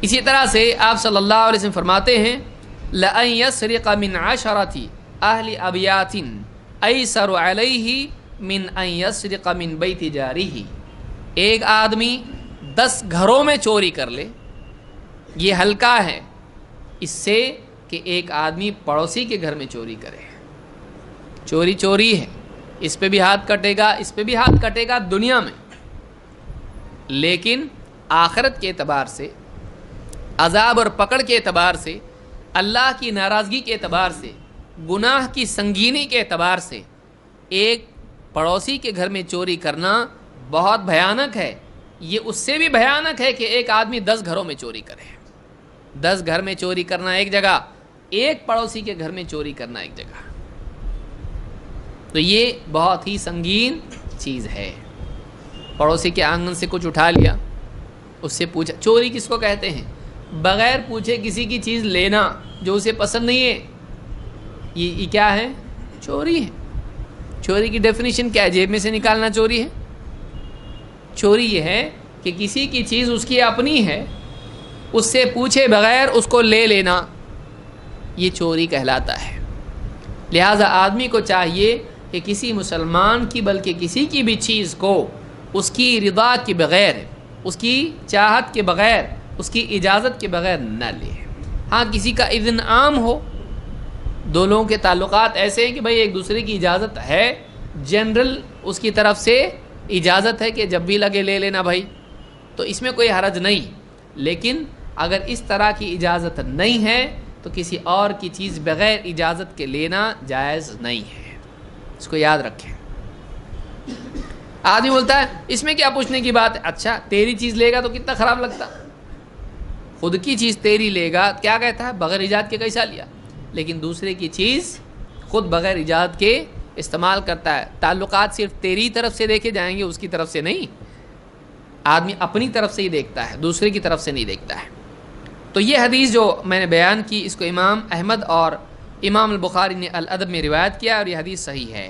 اسی طرح سے آپ صلی اللہ علیہ وسلم فرماتے ہیں لَأَن يَسْرِقَ مِنْ عَشَرَةِ أَهْلِ أَبْيَاتٍ أَيْسَرُ عَلَيْهِ مِنْ أَن يَسْرِقَ مِنْ بَيْتِ جَارِهِ۔ ایک آدمی 10 گھروں میں چوری کر لے، یہ ہلکا ہے اس سے کہ ایک آدمی پڑوسی کے گھر میں چوری کرے۔ چوری چوری ہے، اس پہ بھی ہاتھ کٹے گا، اس پہ بھی ہاتھ کٹے گا دنیا میں، لیکن آخرت کے اعتبار سے، عذاب اور پکڑ کے اعتبار سے، اللہ کی ناراضگی کے اعتبار سے، گناہ کی سنگینی کے اعتبار سے ایک پڑوسی کے گھر میں چوری کرنا بہت بھیانک ہے۔ یہ اس سے بھی بھیانک ہے کہ ایک آدمی 10 گھروں میں چوری کرے۔ 10 گھر میں چوری کرنا ایک جگہ، ایک پڑوسی کے گھر میں چوری کرنا ایک جگہ، تو یہ بہت ہی سنگین چیز ہے۔ پڑوسی کے آنگن سے کچھ اٹھا لیا، اس سے پوچھا، چوری کس کو کہتے ہیں؟ بغیر پوچھے کسی کی چیز لینا جو اسے پسند نہیں ہے، یہ کیا ہے؟ چوری ہے۔ چوری کی ڈیفینیشن کیا ہے؟ جیب میں سے نکالنا چوری ہے؟ چوری یہ ہے کہ کسی کی چیز اس کی اپنی ہے، اس سے پوچھے بغیر اس کو لے لینا، یہ چوری کہلاتا ہے۔ لہٰذا آدمی کو چاہیے کہ کسی مسلمان کی بلکہ کسی کی بھی چیز کو اس کی رضا کے بغیر، اس کی چاہت کے بغیر، اس کی اجازت کے بغیر نہ لے۔ ہاں کسی کا اذن عام ہو، دو لوگوں کے تعلقات ایسے ہیں کہ بھئی ایک دوسرے کی اجازت ہے، جنرل اس کی طرف سے اجازت ہے کہ جب بھی لگے لے لینا بھائی، تو اس میں کوئی حرج نہیں، لیکن اگر اس طرح کی اجازت نہیں ہے تو کسی اور کی چیز بغیر اجازت کے لینا جائز نہیں ہے، اس کو یاد رکھیں۔ آدمی بولتا ہے اس میں کیا پوچھنے کی بات ہے؟ اچھا تیری چیز لے گا تو کتنا خراب لگتا، خود کی چیز تیری لے گا، کیا کہتا ہے بغیر اجازت کے کیسا لیا، لیکن دوسرے کی چیز خود بغیر اجازت کے استعمال کرتا ہے۔ تعلقات صرف تیری طرف سے دیکھے جائیں گے، اس کی طرف سے نہیں، آدمی اپنی طرف سے ہی دیکھتا ہے، دوسرے کی طرف سے نہیں دیکھتا ہے۔ تو یہ حدیث جو میں نے بیان کی، اس کو امام احمد اور امام البخاری نے الادب میں روایت کیا، اور یہ حدیث صحیح ہے۔